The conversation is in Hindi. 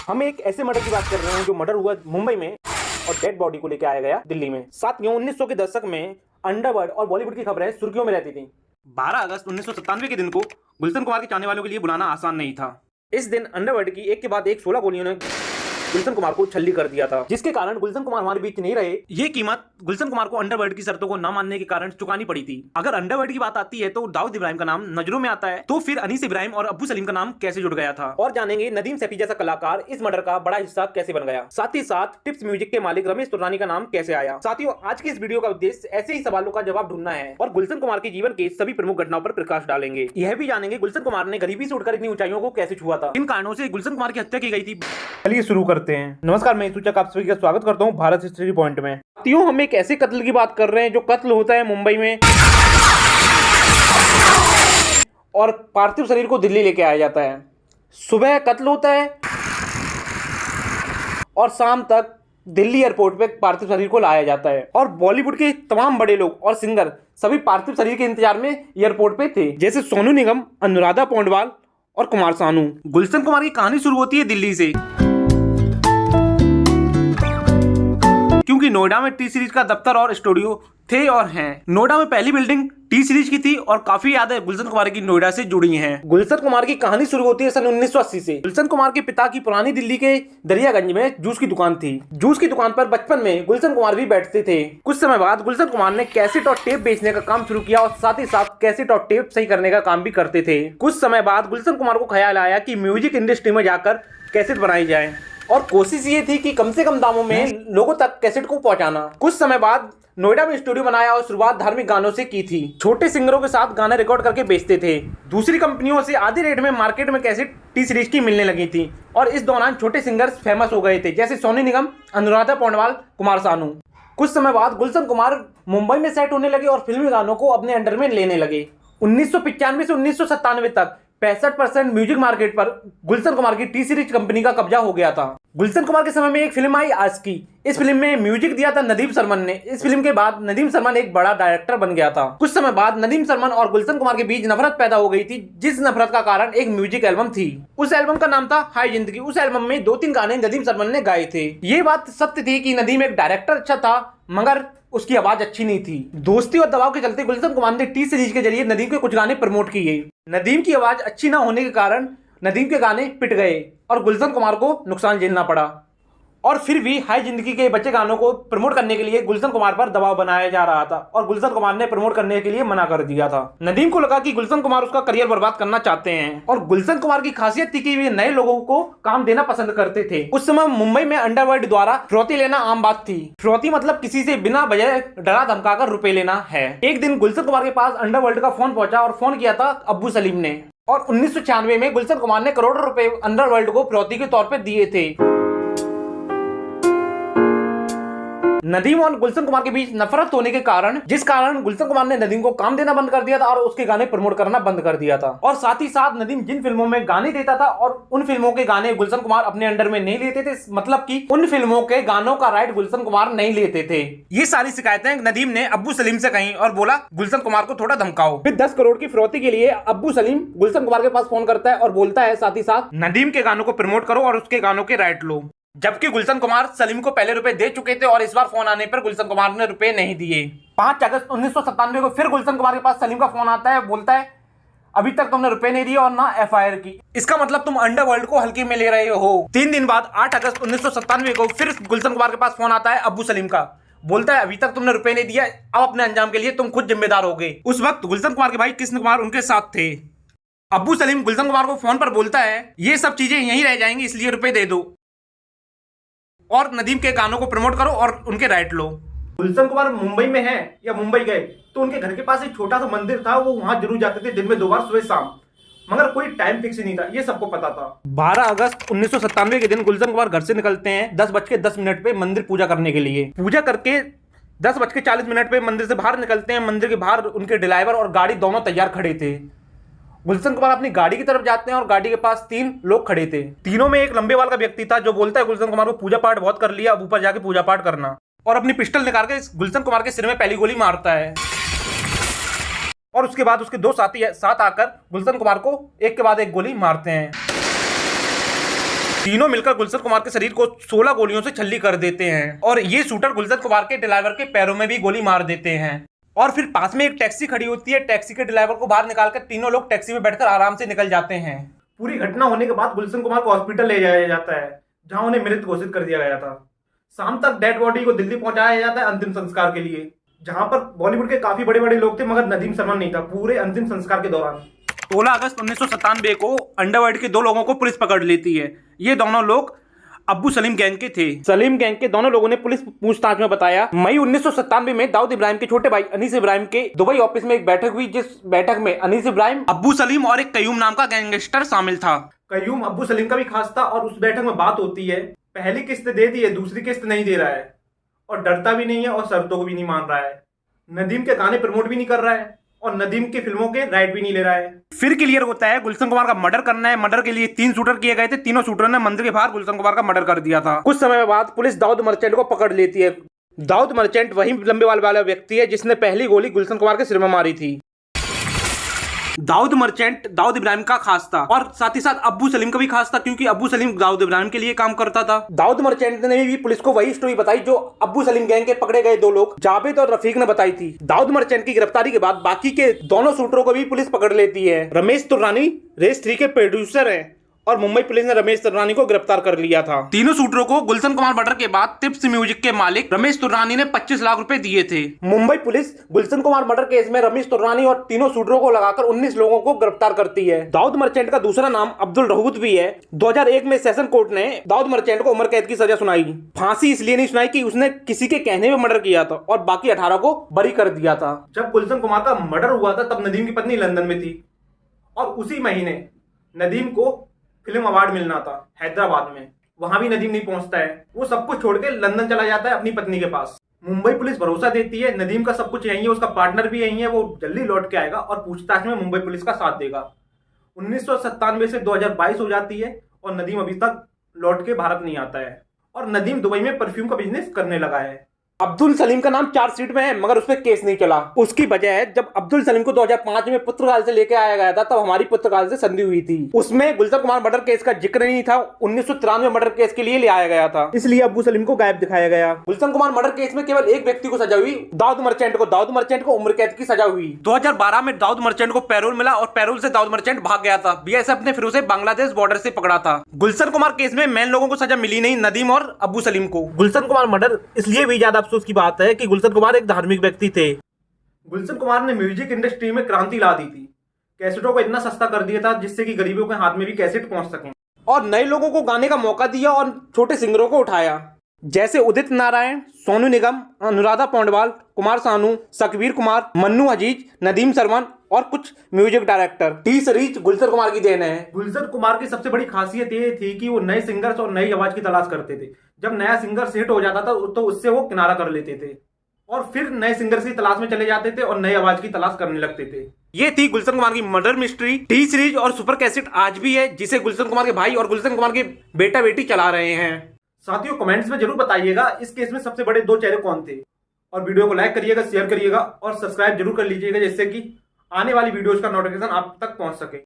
हम एक ऐसे मर्डर की बात कर रहे हैं जो मर्डर हुआ मुंबई में और डेड बॉडी को लेकर आया गया दिल्ली में। साथियों, 1900 के दशक में अंडरवर्ल्ड और बॉलीवुड की खबरें सुर्खियों में रहती थी। 12 अगस्त 1997 के दिन को गुलशन कुमार के चाहने वालों के लिए बुलाना आसान नहीं था। इस दिन अंडरवर्ल्ड की एक के बाद एक 16 गोलियों ने गुलशन कुमार को छल्ली कर दिया था, जिसके कारण गुलशन कुमार हमारे बीच नहीं रहे। ये कीमत गुलशन कुमार को अंडरवर्ल्ड की शर्तों को न मानने के कारण चुकानी पड़ी थी। अगर अंडरवर्ल्ड की बात आती है तो दाऊद इब्राहिम का नाम नजरों में आता है, तो फिर अनीस इब्राहिम और अब्बू सलीम का नाम कैसे जुड़ गया था, और जानेंगे नदीम सैफी जैसा कलाकार इस मर्डर का बड़ा हिस्सा कैसे बन गया। साथ ही साथ टिप्स म्यूजिक के मालिक रमेश तुर्रानी का नाम कैसे आया। साथियों, आज की इस वीडियो का उद्देश्य ऐसे ही सवालों का जवाब ढूंढना है और गुलशन कुमार के जीवन के सभी प्रमुख घटनाओं पर प्रकाश डालेंगे। यह भी जानेंगे गुलशन कुमार ने गरीबी से उठकर इतनी ऊंचाइयों को कैसे छुआ था, किन कारणों से गुलशन कुमार की हत्या की गई थी। चलिए शुरू करते हैं। नमस्कार, मैं सूचक आप सभी का स्वागत करता हूं भारत हिस्ट्री पॉइंट में। साथियों, हम एक ऐसे कत्ल की बात कर रहे हैं जो कत्ल होता है मुंबई में और पार्थिव शरीर को दिल्ली लेके आया जाता है। सुबह कत्ल होता है और शाम तक दिल्ली एयरपोर्ट पे पार्थिव शरीर को लाया जाता है। और बॉलीवुड के तमाम बड़े लोग और सिंगर सभी पार्थिव शरीर के इंतजार में एयरपोर्ट पे थे, जैसे सोनू निगम, अनुराधा पौंडवाल और कुमार सानू। गुलशन कुमार की कहानी शुरू होती है दिल्ली से, क्योंकि नोएडा में टी सीरीज का दफ्तर और स्टूडियो थे और हैं। नोएडा में पहली बिल्डिंग टी सीरीज की थी और काफी यादें गुलशन कुमार की नोएडा से जुड़ी हैं। गुलशन कुमार की कहानी शुरू होती है सन 1980 से। गुलशन कुमार के पिता की पुरानी दिल्ली के दरियागंज में जूस की दुकान थी। जूस की दुकान पर बचपन में गुलशन कुमार भी बैठते थे। कुछ समय बाद गुलशन कुमार ने कैसेट और टेप बेचने का काम शुरू किया और साथ ही साथ कैसेट और टेप सही करने का काम भी करते थे। कुछ समय बाद गुलशन कुमार को ख्याल आया कि म्यूजिक इंडस्ट्री में जाकर कैसेट बनाई जाए, और कोशिश ये थी कि कम से कम दामों में लोगों तक कैसेट को पहुंचाना। कुछ समय बाद नोएडा में स्टूडियो बनाया और शुरुआत धार्मिक गानों से की थी। छोटे सिंगरों के साथ गाने रिकॉर्ड करके बेचते थे। दूसरी कंपनियों से आधे रेट में मार्केट में कैसेट टी सीरीज की मिलने लगी थी और इस दौरान छोटे सिंगर्स फेमस हो गए थे, जैसे सोनू निगम, अनुराधा पौंडवाल, कुमार सानू। कुछ समय बाद गुलशन कुमार मुंबई में सेट होने लगे और फिल्मी गानों को अपने अंडर में लेने लगे। 1995 से 1997 तक 65% म्यूजिक मार्केट पर गुलशन कुमार की टी सीरीज कंपनी का कब्जा हो गया था। गुलशन कुमार के समय में एक फिल्म आई आशिकी। इस फिल्म में म्यूजिक दिया था नदीम सरमन ने। इस फिल्म के बाद नदीम सरमन एक बड़ा डायरेक्टर बन गया था। कुछ समय बाद नदीम सरमन और गुलशन कुमार के बीच नफरत पैदा हो गई थी, जिस नफरत का कारण एक म्यूजिक एल्बम थी। उस एल्बम का नाम था हाय जिंदगी। उस एल्बम में 2-3 गाने नदीम सरमन ने गाए थे। ये बात सत्य थी कि नदीम एक डायरेक्टर अच्छा था, मगर उसकी आवाज अच्छी नहीं थी। दोस्ती और दबाव के चलते गुलशन कुमार ने टी सीरीज के जरिए नदीम के कुछ गाने प्रमोट किए। नदीम की आवाज अच्छी ना होने के कारण नदीम के गाने पिट गए और गुलशन कुमार को नुकसान झेलना पड़ा। और फिर भी हाय जिंदगी के बच्चे गानों को प्रमोट करने के लिए गुलशन कुमार पर दबाव बनाया जा रहा था और गुलशन कुमार ने प्रमोट करने के लिए मना कर दिया था। नदीम को लगा कि गुलशन कुमार उसका करियर बर्बाद करना चाहते हैं, और गुलशन कुमार की खासियत थी कि वे नए लोगों को काम देना पसंद करते थे। उस समय मुंबई में अंडरवर्ल्ड द्वारा फिरौती लेना आम बात थी। फिरौती मतलब किसी से बिना वजह डरा धमकाकर रुपए लेना है। एक दिन गुलशन कुमार के पास अंडरवर्ल्ड का फोन पहुंचा और फोन किया था अब्बू सलीम ने, और 1996 में गुलशन कुमार ने करोड़ों रुपए अंडरवर्ल्ड को फिरौती के तौर पर दिए थे। नदीम और गुलशन कुमार के बीच नफरत होने के कारण, जिस कारण गुलशन कुमार ने नदीम को काम देना बंद कर दिया था और उसके गाने प्रमोट करना बंद कर दिया था। और साथ ही साथ नदीम जिन फिल्मों में गाने देता था और उन फिल्मों के गाने गुलशन कुमार अपने अंडर में नहीं लेते थे, मतलब कि उन फिल्मों के गानों का राइट गुलशन कुमार नहीं लेते थे। ये सारी शिकायतें नदीम ने अब्बू सलीम से कही और बोला गुलशन कुमार को थोड़ा धमकाओ। फिर 10 करोड़ की फिरौती के लिए अब्बू सलीम गुलशन कुमार के पास फोन करता है और बोलता है साथ ही साथ नदीम के गानों को प्रमोट करो और उसके गानों के राइट लो। जबकि गुलशन कुमार सलीम को पहले रुपए दे चुके थे और इस बार फोन आने पर गुलशन कुमार ने रुपए नहीं दिए। 5 अगस्त 1997 को फिर गुलशन कुमार के पास सलीम का फोन आता है, बोलता है अभी तक तुमने रुपए नहीं दिए और ना एफआईआर की। इसका मतलब तुम अंडरवर्ल्ड को हल्के में ले रहे हो। 3 दिन बाद 8 अगस्त 1997 को फिर गुलशन कुमार के पास फोन आता है अब्बू सलीम का, बोलता है अभी तक तुमने रुपए नहीं दिया, अब अपने अंजाम के लिए तुम खुद जिम्मेदार होगे। उस वक्त गुलशन कुमार के भाई कृष्ण कुमार उनके साथ थे। अब्बू सलीम गुलशन कुमार को फोन पर बोलता है ये सब चीजें यहीं रह जाएंगी, इसलिए रुपए दे दो और नदीम के गानों को प्रमोट करो और उनके राइट लो। गुलशन कुमार मुंबई में है या मुंबई गए तो उनके घर के पास एक छोटा सा मंदिर था, वो वहां जरूर जाते थे, दिन में 2 बार सुबह शाम, मगर कोई टाइम फिक्स नहीं था, ये सबको पता था। 12 अगस्त 1997 के दिन गुलशन कुमार घर से निकलते हैं 10:10 पे मंदिर पूजा करने के लिए। पूजा करके 10:40 पे मंदिर से बाहर निकलते हैं। मंदिर के बाहर उनके ड्राइवर और गाड़ी दोनों तैयार खड़े थे। गुलशन कुमार अपनी गाड़ी की तरफ जाते हैं और गाड़ी के पास 3 लोग खड़े थे। तीनों में एक लंबे बाल का व्यक्ति था जो बोलता है गुलशन कुमार को पूजा पाठ बहुत कर लिया, अब ऊपर जाके पूजा पाठ करना, और अपनी पिस्टल निकाल के गुलशन कुमार के सिर में पहली गोली मारता है। और उसके बाद उसके 2 साथी साथ आकर गुलशन कुमार को एक के बाद एक गोली मारते हैं। तीनों मिलकर गुलशन कुमार के शरीर को 16 गोलियों से छल्ली कर देते हैं और ये शूटर गुलशन कुमार के ड्राइवर के पैरों में भी गोली मार देते हैं। और फिर पास में एक टैक्सी खड़ी होती है, टैक्सी के ड्राइवर को बाहर निकालकर तीनों लोग टैक्सी में बैठकर आराम से निकल जाते हैं। पूरी घटना होने के बाद गुलशन कुमार को हॉस्पिटल ले जाया जाता है, जहां उन्हें मृत घोषित कर दिया गया था। शाम तक डेड बॉडी को दिल्ली पहुंचाया जाता है अंतिम संस्कार के लिए, जहां पर बॉलीवुड के काफी बड़े बड़े लोग थे, मगर नदीम श्रवण नहीं था पूरे अंतिम संस्कार के दौरान। 16 अगस्त 1997 को अंडरवर्ल्ड के 2 लोगों को पुलिस पकड़ लेती है। ये दोनों लोग अब्बू सलीम गैंग के थे। सलीम गैंग के दोनों लोगों ने पुलिस पूछताछ में बताया, मई 1997 में दाऊद इब्राहिम के छोटे भाई अनीस इब्राहिम के दुबई ऑफिस में एक बैठक हुई, जिस बैठक में अनीस इब्राहिम, अब्बू सलीम और एक कयूम नाम का गैंगस्टर शामिल था। कयूम अब्बू सलीम का भी खास था और उस बैठक में बात होती है, पहली किस्त दे दी है, दूसरी किस्त नहीं दे रहा है और डरता भी नहीं है और शर्तों को भी नहीं मान रहा है। नदीम के गाने प्रमोट भी नहीं कर रहा है और नदीम के फिल्मों के राइट भी नहीं ले रहा है। फिर क्लियर होता है गुलशन कुमार का मर्डर करना है। मर्डर के लिए 3 शूटर किए गए थे। तीनों शूटरों ने मंदिर के बाहर गुलशन कुमार का मर्डर कर दिया था। कुछ समय बाद पुलिस दाऊद मर्चेंट को पकड़ लेती है। दाऊद मर्चेंट वही लंबे बाल वाला व्यक्ति है जिसने पहली गोली गुलशन कुमार के सिर में मारी थी। दाऊद मर्चेंट दाऊद इब्राहिम का खास था और साथ ही साथ अब्बू सलीम का भी खास था, क्योंकि अब्बू सलीम दाऊद इब्राहिम के लिए काम करता था। दाऊद मर्चेंट ने भी पुलिस को वही स्टोरी बताई जो अब्बू सलीम गैंग के पकड़े गए 2 लोग जावेद और रफीक ने बताई थी। दाऊद मर्चेंट की गिरफ्तारी के बाद बाकी के दोनों शूटरों को भी पुलिस पकड़ लेती है। रमेश तुर्रानी रेस 3 के प्रोड्यूसर हैं और मुंबई पुलिस ने रमेश तुर्रानी को गिरफ्तार कर लिया था। तीनों शूटरों को गुलशन कुमार मर्डर के बाद टिप्स म्यूजिक के मालिक रमेश तुर्रानी ने 25 लाख रुपए दिए थे। Mumbai police Gulshan Kumar murder case में रमेश तुर्रानी और तीनों शूटरों को लगाकर 19 लोगों को गिरफ्तार करती है। दाऊद मर्चेंट का दूसरा नाम अब्दुल रहूत भी है। 2001 में सेशन कोर्ट ने दाऊद मर्चेंट को उम्र कैद की सजा सुनाई। फांसी इसलिए नहीं सुनाई कि उसने किसी के कहने में मर्डर किया था और बाकी 18 को बरी कर दिया था। जब गुलशन कुमार का मर्डर हुआ था तब नदीम की पत्नी लंदन में थी और उसी महीने नदीम को फिल्म अवार्ड मिलना था हैदराबाद में। वहां भी नदीम नहीं पहुंचता है, वो सब कुछ छोड़ के लंदन चला जाता है अपनी पत्नी के पास। मुंबई पुलिस भरोसा देती है नदीम का सब कुछ यही है, उसका पार्टनर भी यही है, वो जल्दी लौट के आएगा और पूछताछ में मुंबई पुलिस का साथ देगा। 1997 से 2022 हो जाती है और नदीम अभी तक लौट के भारत नहीं आता है और नदीम दुबई में परफ्यूम का बिजनेस करने लगा है। अब्दुल सलीम का नाम चार्जशीट में है मगर उस पर केस नहीं चला। उसकी वजह है जब अब्दुल सलीम को 2005 में पुर्तगाल से लेके आया गया था तब हमारी पुर्तगाल से संधि हुई थी। उसमें गुलशन कुमार मर्डर केस का जिक्र नहीं था। 1993 मर्डर केस के लिए ले आया गया था, इसलिए अब्बू सलीम को गायब दिखाया गया। गुलशन कुमार मर्डर केस में केवल एक व्यक्ति को सजा हुई, दाऊद मर्चेंट को। दाऊद मर्चेंट को उम्र कैद की सजा हुई। 2012 में दाऊद मर्चेंट को पैरोल मिला और पैरोल से दाऊद मर्चेंट भाग गया था। बीएसएफ ने फिर उसे बांग्लादेश बॉर्डर से पकड़ा था। गुलशन कुमार केस में मेन लोगों को सजा मिली नहीं, नदीम और अब्बू सलीम को। गुलशन कुमार मर्डर इसलिए भी ज्यादा अफसोस की बात है कि गुलशन कुमार एक धार्मिक व्यक्ति थे। गुलशन कुमार ने म्यूजिक इंडस्ट्री में क्रांति ला दी थी। कैसेटों को इतना सस्ता कर दिया था जिससे कि गरीबों के हाथ में भी कैसेट पहुंच सकें और नए लोगों को गाने का मौका दिया और छोटे सिंगरों को उठाया, जैसे उदित नारायण, सोनू निगम, अनुराधा पौंडवाल, कुमार सानू, सकबीर कुमार, मन्नू अजीज, नदीम श्रवण और कुछ music director. T series Gulshan Kumar की देन है। गुलशन कुमार की सबसे बड़ी खासियत ये थी कि वो नए सिंगर्स और नई आवाज की तलाश करते थे। जब नया सिंगर हिट हो जाता था तो उससे वो किनारा कर लेते थे और फिर नए सिंगर्स की तलाश में चले जाते थे और नई आवाज की तलाश करने लगते थे। ये थी गुलशन कुमार की मर्डर मिस्ट्री। टी सीरीज और सुपर कैसेट आज भी है, जिसे गुलशन कुमार के भाई और गुलशन कुमार के बेटा बेटी चला रहे हैं। साथियों कमेंट्स में जरूर बताइएगा इस केस में सबसे बड़े 2 चेहरे कौन थे और वीडियो को लाइक करिएगा, शेयर करिएगा और सब्सक्राइब जरूर कर लीजिएगा, जिससे कि आने वाली वीडियोज का नोटिफिकेशन आप तक पहुंच सके।